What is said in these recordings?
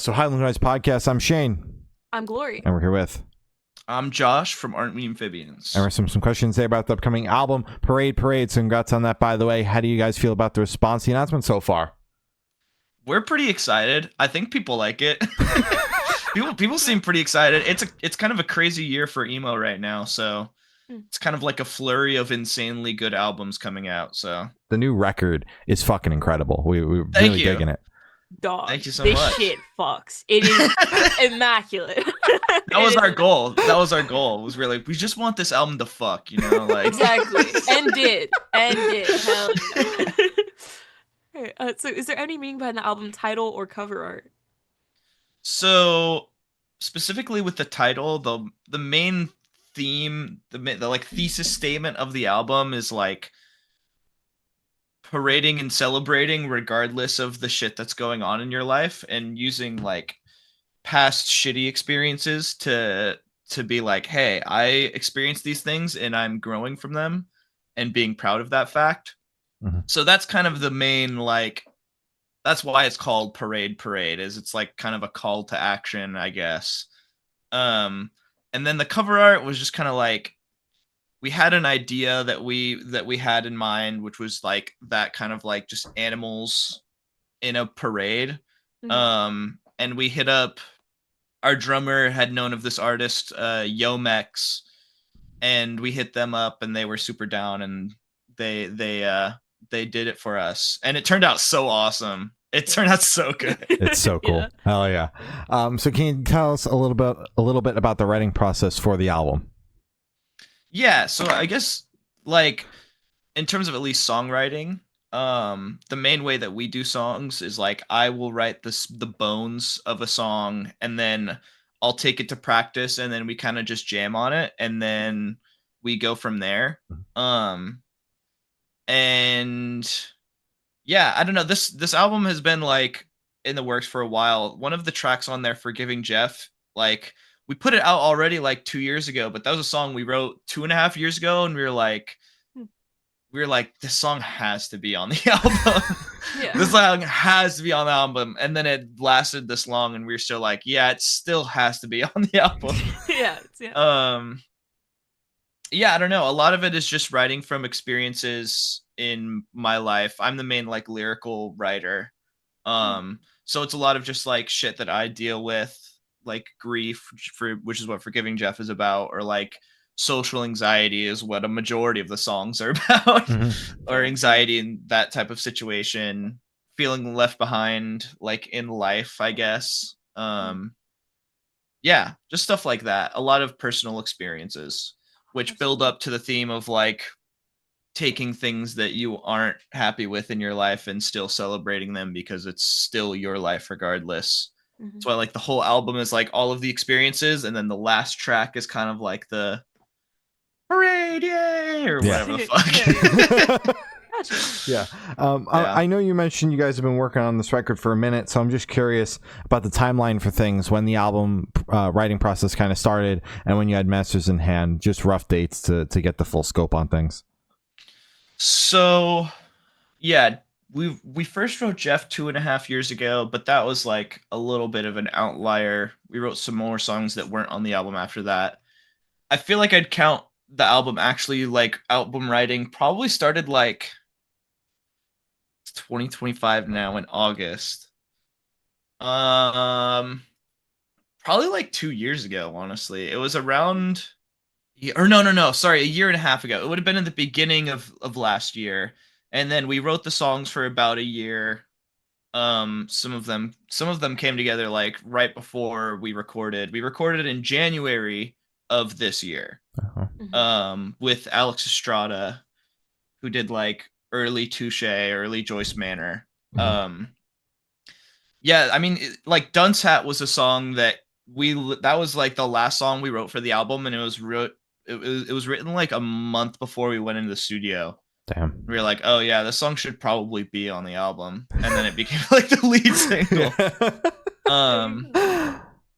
of Highland Noise Podcast. I'm Shane. I'm Glory. And we're here with... I'm Josh from Aren't We Amphibians. And we're some questions today about the upcoming album, Parade. So congrats on that, by the way. How do you guys feel about the response to the announcement so far? We're pretty excited. I think people like it. people seem pretty excited. It's kind of a crazy year for emo right now, so it's kind of like a flurry of insanely good albums coming out. So the new record is fucking incredible. We're really digging it. Dog, thank you so this much. shit fucks. It is immaculate. That was our goal. It was really, we just want this album to fuck, like exactly. And did. Hell yeah. Okay, so is there any meaning behind the album title or cover art? So specifically with the title, the main theme, the like thesis statement of the album is like parading and celebrating regardless of the shit that's going on in your life, and using like past shitty experiences to be like, hey, I experienced these things and I'm growing from them, and being proud of that fact. Mm-hmm. So that's kind of the main, like, that's why it's called Parade, is it's like kind of a call to action, I guess. And then the cover art was just kind of like, we had an idea that we had in mind, which was like that kind of like just animals in a parade. Mm-hmm. And we hit up, our drummer had known of this artist, Yomex, and we hit them up and they were super down, and they did it for us, and it turned out so awesome. It turned out so good. It's so cool. Yeah. Hell yeah. So can you tell us a little bit about the writing process for the album? Yeah, so I guess, like, in terms of at least songwriting, the main way that we do songs is like, I will write the bones of a song, and then I'll take it to practice, and then we kind of just jam on it, and then we go from there. And yeah, I don't know, this album has been like in the works for a while. One of the tracks on there, Forgiving Jeff, like, we put it out already like 2 years ago, but that was a song we wrote 2.5 years ago, and we were like, this song has to be on the album. Yeah. This song has to be on the album. And then it lasted this long, and we were still like, yeah, it still has to be on the album. Yeah. Yeah, I don't know. A lot of it is just writing from experiences in my life. I'm the main like lyrical writer. So it's a lot of just like shit that I deal with, like grief, which is what Forgiving Jeff is about, or like social anxiety is what a majority of the songs are about. Mm-hmm. Or anxiety in that type of situation, feeling left behind, like in life, I guess. Yeah, just stuff like that. A lot of personal experiences, which build up to the theme of like taking things that you aren't happy with in your life and still celebrating them, because it's still your life regardless. Mm-hmm. That's why like the whole album is like all of the experiences, and then the last track is kind of like the parade, yay, or whatever the fuck. Yeah. I know you mentioned you guys have been working on this record for a minute, so I'm just curious about the timeline for things, when the album writing process kind of started, and when you had masters in hand, just rough dates to get the full scope on things. So, yeah, we first wrote Jeff 2.5 years ago, but that was like a little bit of an outlier. We wrote some more songs that weren't on the album after that. I feel like I'd count the album, actually, like album writing probably started like 2025 now in August. Probably like 2 years ago, honestly. It was around, sorry, a year and a half ago. It would have been in the beginning of last year. And then we wrote the songs for about a year. Some of them came together like right before we recorded. We recorded in January of this year. With Alex Estrada, who did like early Touche, early Joyce Manor. Yeah, I mean, like Dunce Hat was a song that was like the last song we wrote for the album, and it was written like a month before we went into the studio. Damn. We were like, oh yeah, this song should probably be on the album, and then it became like the lead single.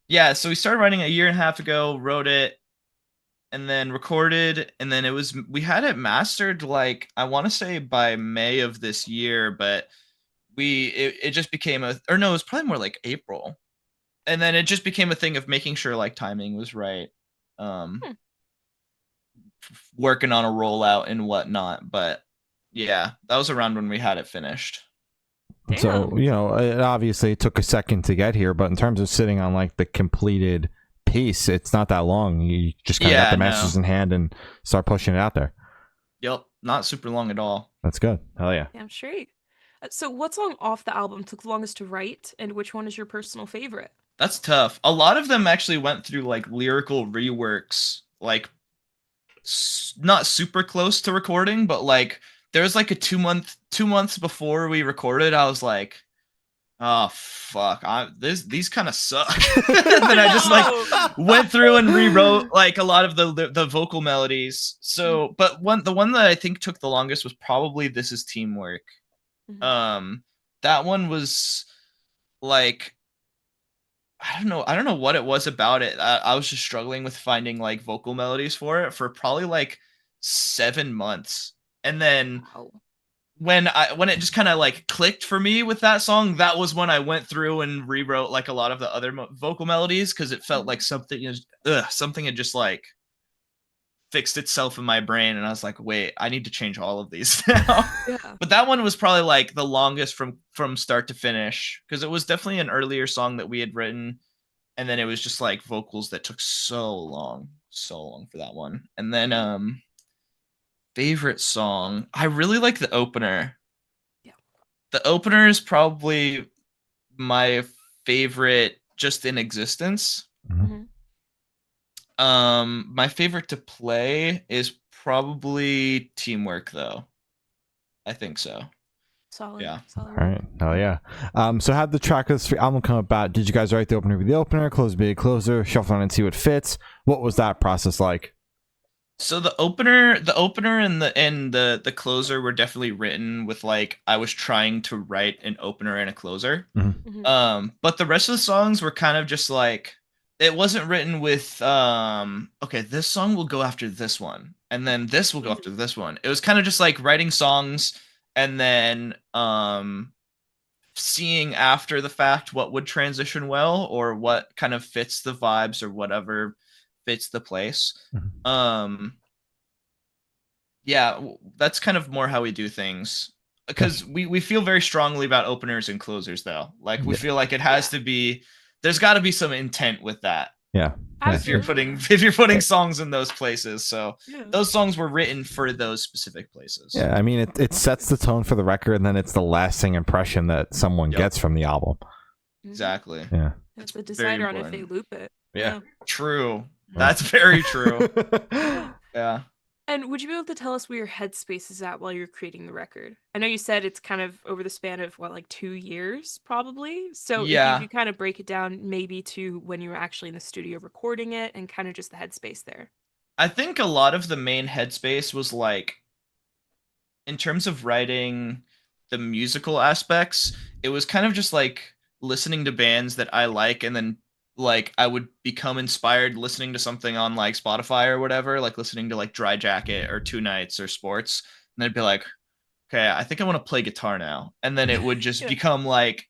Yeah, so we started writing a year and a half ago, wrote it, and then recorded, and then we had it mastered like, I want to say by May of this year, but it just became it was probably more like April. and then it just became a thing of making sure like timing was right, working on a rollout and whatnot. But yeah, that was around when we had it finished. Damn. So, it obviously took a second to get here, but in terms of sitting on like the completed piece, it's not that long. You just kind of got the masters in hand and start pushing it out there. Yep, not super long at all. That's good. Hell yeah. Damn straight. So what song off the album took the longest to write, and which one is your personal favorite? That's tough. A lot of them actually went through like lyrical reworks, like not super close to recording, but like there was like a 2 months before we recorded, I was like, oh fuck, these kind of suck. Then I just like went through and rewrote like a lot of the vocal melodies. So, but the one that I think took the longest was probably This Is Teamwork. That one was like, I don't know what it was about it. I was just struggling with finding like vocal melodies for it for probably like 7 months. And then when it just kind of like clicked for me with that song, that was when I went through and rewrote like a lot of the other vocal melodies, because it felt like something had just like fixed itself in my brain, and I was like, wait, I need to change all of these now. Yeah. But that one was probably like the longest from start to finish, because it was definitely an earlier song that we had written, and then it was just like vocals that took so long for that one. And then favorite song, I really like the opener. Yeah. The opener is probably my favorite just in existence. Mm-hmm. My favorite to play is probably Teamwork, though. I think so. Solid. Yeah. Solid. All right. Hell yeah. So how'd the track list for the album come about? Did you guys write the opener with the opener, close be a closer, shuffle on and see what fits? What was that process like? So the opener and the closer were definitely written with like I was trying to write an opener and a closer. Mm-hmm. But the rest of the songs were kind of just like, it wasn't written with okay, this song will go after this one, and then this will go after this one. It was kind of just like writing songs and then seeing after the fact what would transition well, or what kind of fits the vibes, or whatever fits the place. Yeah, that's kind of more how we do things, because we feel very strongly about openers and closers, though. Like we feel like it has to be, there's got to be some intent with that. Yeah. If you're putting songs in those places. So those songs were written for those specific places. Yeah, I mean, it sets the tone for the record, and then it's the lasting impression that someone gets from the album. Exactly. Yeah. It's the decider on if they loop it. Yeah. True. That's very true. Yeah. And would you be able to tell us where your headspace is at while you're creating the record? I know you said it's kind of over the span of like 2 years, probably. So if you could kind of break it down maybe to when you were actually in the studio recording it, and kind of just the headspace there. I think a lot of the main headspace was like, in terms of writing the musical aspects, it was kind of just like listening to bands that I like, and then like I would become inspired listening to something on like Spotify or whatever, like listening to like Dry Jacket or Two Nights or Sports, and I'd be like, okay, I think I want to play guitar now, and then it would just become like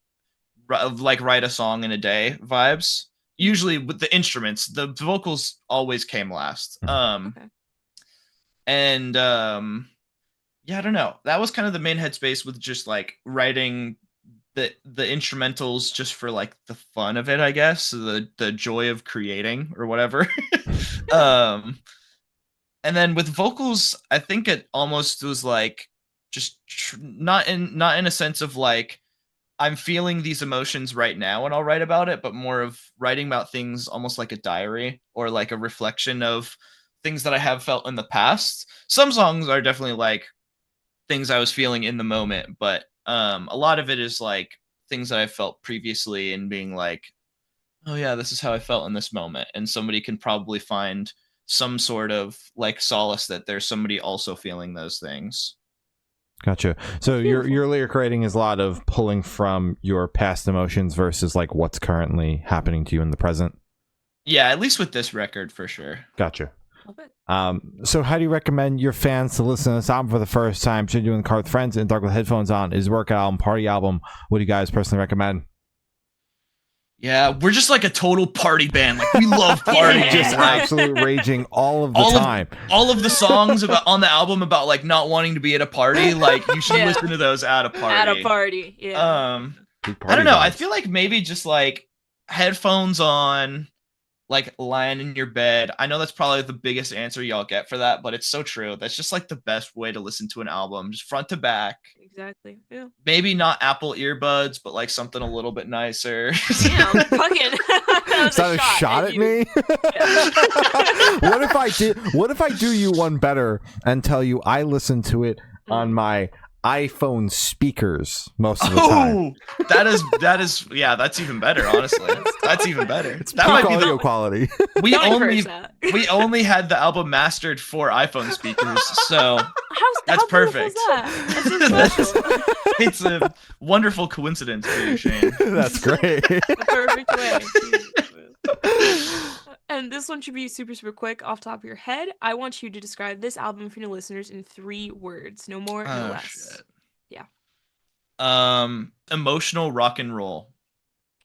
write a song in a day vibes. Usually with the instruments, the vocals always came last. And yeah, I don't know. That was kind of the main headspace, with just like writing the instrumentals just for like the fun of it, I guess, the joy of creating or whatever. And then with vocals, I think it almost was like just not in a sense of like I'm feeling these emotions right now and I'll write about it, but more of writing about things almost like a diary, or like a reflection of things that I have felt in the past. Some songs are definitely like things I was feeling in the moment, but a lot of it is like things that I felt previously, and being like, oh yeah, this is how I felt in this moment. And somebody can probably find some sort of like solace that there's somebody also feeling those things. Gotcha. So your lyric writing is a lot of pulling from your past emotions versus like what's currently happening to you in the present. Yeah, at least with this record, for sure. Gotcha. So how do you recommend your fans to listen to this album for the first time? Should you in the car with friends, in the dark with headphones on? Is work album, party album? What do you guys personally recommend? Yeah, we're just like a total party band. Like we love partying. Just like, absolute raging all of the time. All of the songs about on the album about like not wanting to be at a party, like you should listen to those at a party. At a party, yeah. I don't know. I feel like maybe just like headphones on, like lying in your bed. I know that's probably the biggest answer y'all get for that, but it's so true. That's just like the best way to listen to an album, just front to back. Exactly. Yeah. Maybe not Apple earbuds, but like something a little bit nicer. Damn, fucking. Is that a shot at me? What if I do you one better and tell you I listen to it on my iPhone speakers most of the time? That is yeah, that's even better, honestly. That's even better. That might be audio quality. We only had the album mastered for iPhone speakers, so that's perfect. That's so special. It's a wonderful coincidence for you, Shane. That's great. The perfect way. And this one should be super, super quick off the top of your head. I want you to describe this album for your listeners in 3 words. No more, no less. Shit. Yeah. Emotional rock and roll.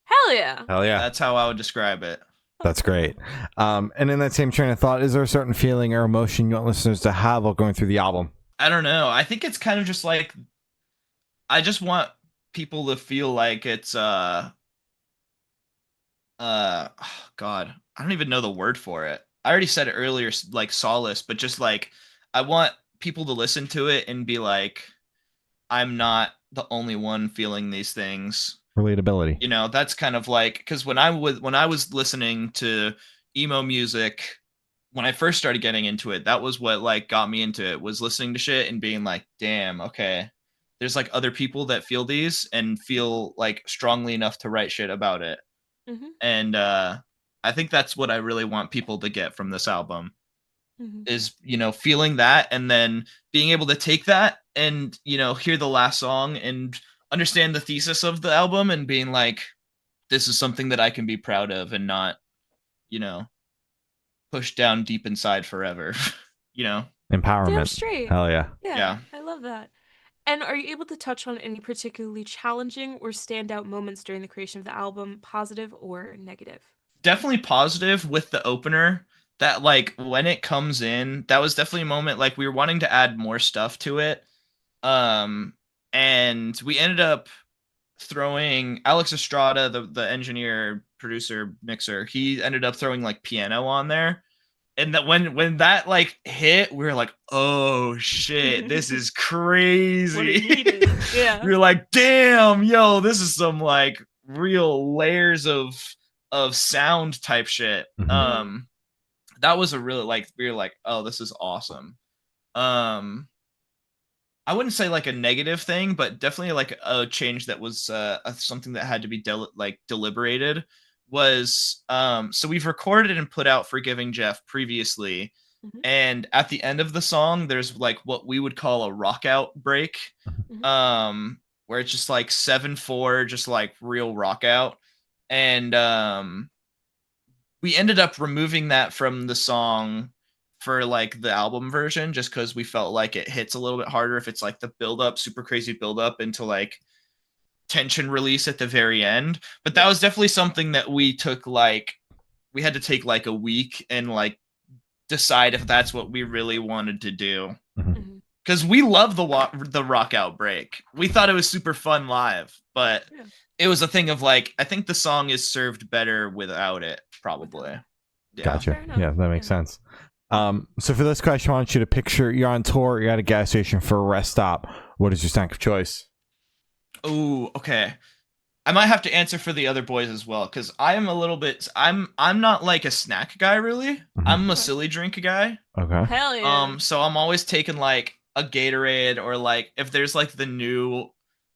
Hell yeah. Hell yeah. That's how I would describe it. That's great. And in that same train of thought, is there a certain feeling or emotion you want listeners to have while going through the album? I don't know. I think it's kind of just like, I just want people to feel like it's God, I don't even know the word for it. I already said it earlier, like solace, but just like I want people to listen to it and be like, I'm not the only one feeling these things. Relatability. You know, that's kind of like, because when I was listening to emo music, when I first started getting into it, that was what like got me into it, was listening to shit and being like, damn, okay, there's like other people that feel these and feel like strongly enough to write shit about it. Mm-hmm. And I think that's what I really want people to get from this album, is, you know, feeling that and then being able to take that and, you know, hear the last song and understand the thesis of the album and being like, this is something that I can be proud of and not, you know, push down deep inside forever. You know, empowerment. Damn straight. Hell yeah. Yeah, I love that. And are you able to touch on any particularly challenging or standout moments during the creation of the album, positive or negative? Definitely positive with the opener. That like when it comes in, that was definitely a moment like we were wanting to add more stuff to it. And we ended up throwing Alex Estrada, the engineer, producer, mixer, he ended up throwing like piano on there. And that when that like hit, we were like, oh shit, this is crazy. Yeah. We were like, damn, yo, this is some like real layers of sound type shit. Mm-hmm. That was a really like, we were like, oh, this is awesome. I wouldn't say like a negative thing, but definitely like a change that was something that had to be deliberated. Was so we've recorded and put out Forgiving Jeff previously, and at the end of the song there's like what we would call a rock out break, where it's just like 7/4, just like real rock out, and we ended up removing that from the song for like the album version, just because we felt like it hits a little bit harder if it's like the build up, super crazy build up into like tension release at the very end. But that was definitely something that we took like, we had to take like a week and like decide if that's what we really wanted to do, because we love the rock out break. We thought it was super fun live, but it was a thing of like, I think the song is served better without it, probably. Gotcha. Yeah, that makes sense. So for this question, I want you to picture you're on tour, you're at a gas station for a rest stop. What is your snack of choice? Oh, okay. I might have to answer for the other boys as well, because I am a little bit. I'm not like a snack guy really. I'm a silly drink guy. Okay. Hell yeah. So I'm always taking like a Gatorade, or like if there's like the new.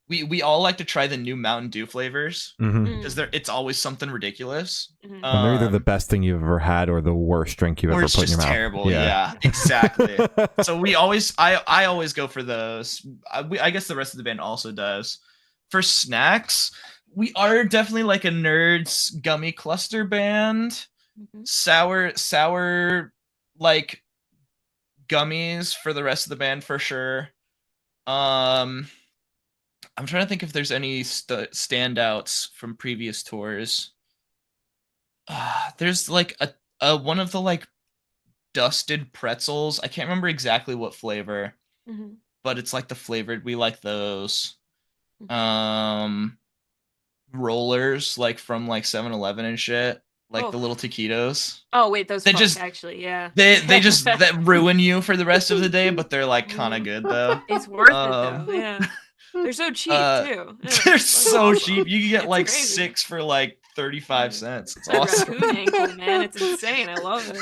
We all like to try the new Mountain Dew flavors, because it's always something ridiculous. And they're either the best thing you've ever had or the worst drink you've ever put in your mouth. Terrible. Yeah, exactly. So I always go for those. I guess the rest of the band also does. For snacks, we are definitely like a nerds gummy cluster band. Sour like gummies for the rest of the band for sure. I'm trying to think if there's any standouts from previous tours. There's like a one of the like dusted pretzels. I can't remember exactly what flavor, but it's like the flavored. We like those. Rollers like from like 7-Eleven and shit, like the little taquitos. Oh wait, those they fuck, just actually, yeah. they just that ruin you for the rest of the day, but they're like kind of good though. It's worth it though, yeah. They're so cheap too. Yeah, they're so awesome. cheap. You can get It's like crazy. 6 for like 35 cents. It's that awesome. Raccoon ankle, man, it's insane. I love it.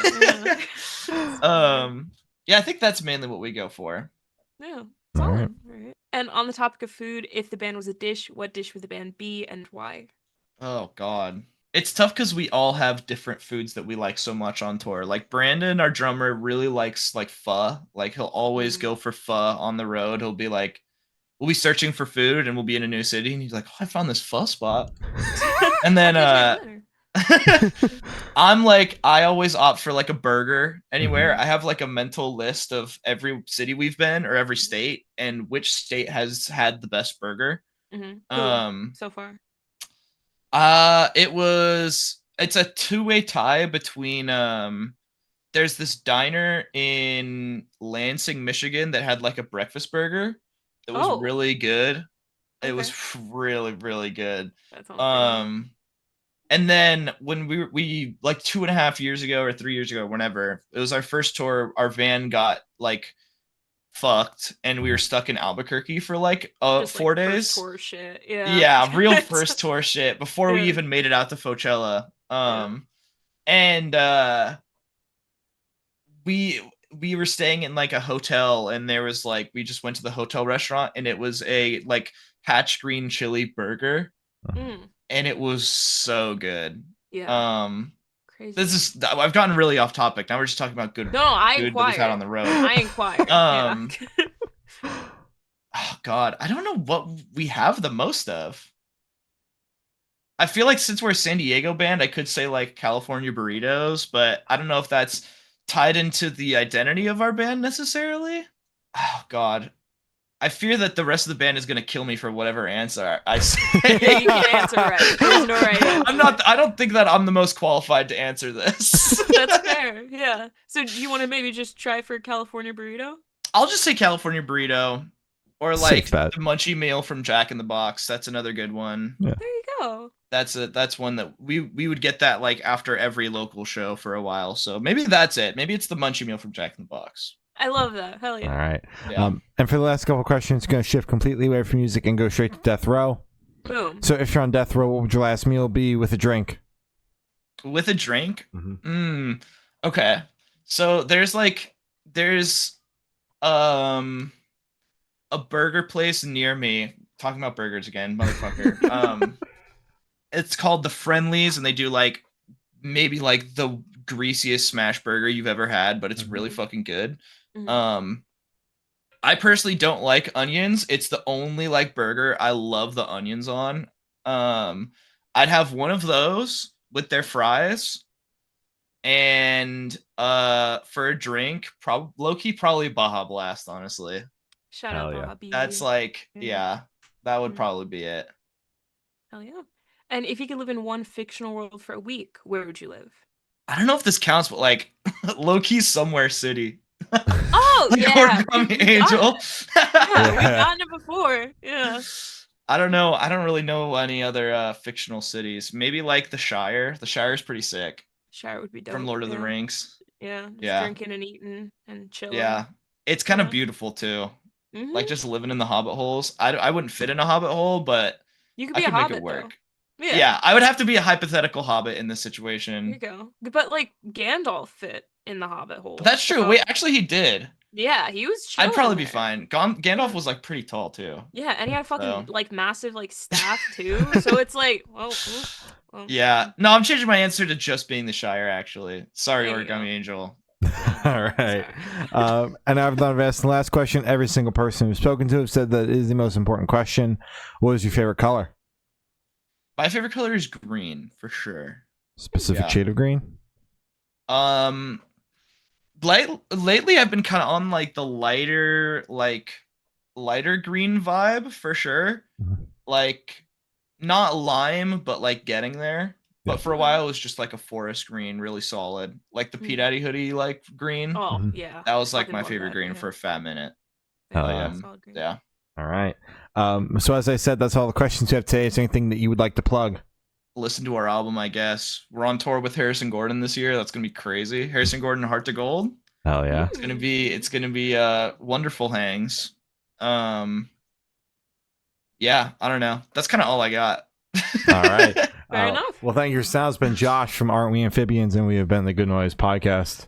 Yeah. Yeah, I think that's mainly what we go for. Yeah, solid. All right. And on the topic of food, if the band was a dish, what dish would the band be and why? Oh God. It's tough because we all have different foods that we like so much on tour. Like Brandon, our drummer, really likes like pho. Like he'll always go for pho on the road. He'll be like, we'll be searching for food and we'll be in a new city and he's like, oh, I found this pho spot. And then I'm like, I always opt for like a burger anywhere. I have like a mental list of every city we've been or every state and which state has had the best burger. So far. It's a two-way tie between there's this diner in Lansing, Michigan that had like a breakfast burger that was really good. It was really, really good. That sounds good. And then when we like 2.5 years ago or 3 years ago, whenever it was our first tour, our van got like fucked and we were stuck in Albuquerque for like 4 days. First tour shit. Yeah. Yeah, real first tour shit before we even made it out to Coachella. And we were staying in like a hotel and there was like we just went to the hotel restaurant and it was a like hatch green chili burger. And it was so good. Yeah. Crazy. This is I've gotten really off topic. Now we're just talking about good food that we've had on the road. I inquired. Oh God, I don't know what we have the most of. I feel like since we're a San Diego band, I could say like California burritos, but I don't know if that's tied into the identity of our band necessarily. Oh God. I fear that the rest of the band is gonna kill me for whatever answer I say. Yeah, you can answer right. There's no right answer. I don't think that I'm the most qualified to answer this. That's fair. Yeah. So do you want to maybe just try for California burrito? I'll just say California burrito, or like the munchie meal from Jack in the Box. That's another good one. Yeah. There you go. That's one that we would get that like after every local show for a while. So maybe that's it. Maybe it's the munchie meal from Jack in the Box. I love that. Hell yeah. All right. Yeah. And for the last couple of questions, going to shift completely away from music and go straight to death row. Boom. So if you're on death row, what would your last meal be with a drink? With a drink? Okay. So there's a burger place near me. Talking about burgers again, motherfucker. It's called the Friendlies, and they do like maybe like the greasiest smash burger you've ever had, but it's really fucking good. I personally don't like onions. It's the only like burger I love the onions on. I'd have one of those with their fries, and for a drink, low-key probably Baja Blast, honestly. Shout out Baja B. That's like that would probably be it. Hell yeah. And if you could live in one fictional world for a week, where would you live? I don't know if this counts, but like low-key Somewhere City. Oh, like yeah. Angel. We've gotten it before. Yeah. I don't know. I don't really know any other fictional cities. Maybe like the Shire. The Shire is pretty sick. Shire would be dope. From Lord of the Rings. Yeah. Drinking and eating and chilling. Yeah. It's kind of beautiful too. Like just living in the hobbit holes. I wouldn't fit in a hobbit hole, but you could be a hobbit, make it work. Yeah, I would have to be a hypothetical hobbit in this situation. There you go. But like Gandalf fit in the hobbit hole. That's true. Wait, actually he did. Yeah, he was chilling. I'd probably be fine. Gandalf was like pretty tall too. Yeah, and he had fucking like massive like staff too. So it's like, well, yeah. No, I'm changing my answer to just being the Shire actually. Sorry, Origami Angel. All right. And I've asked the last question. Every single person we've spoken to have said that it is the most important question. What is your favorite color? My favorite color is green, for sure. Specific shade of green? Lately I've been kind of on like the lighter green vibe, for sure. Like not lime, but like getting there. But for a while, it was just like a forest green, really solid, like the P Daddy hoodie like green. Oh yeah, that was like my favorite green for a fat minute. Yeah. All right. So as I said, that's all the questions you have today. Is there anything that you would like to plug? Listen to our album, I guess. We're on tour with Harrison Gordon this year. That's gonna be crazy. Harrison Gordon, Heart to Gold. Oh yeah. It's gonna be wonderful hangs. Yeah, I don't know. That's kind of all I got. All right. Fair enough. Well, thank you. It's been Josh from Aren't We Amphibians, and we have been the Good Noise Podcast.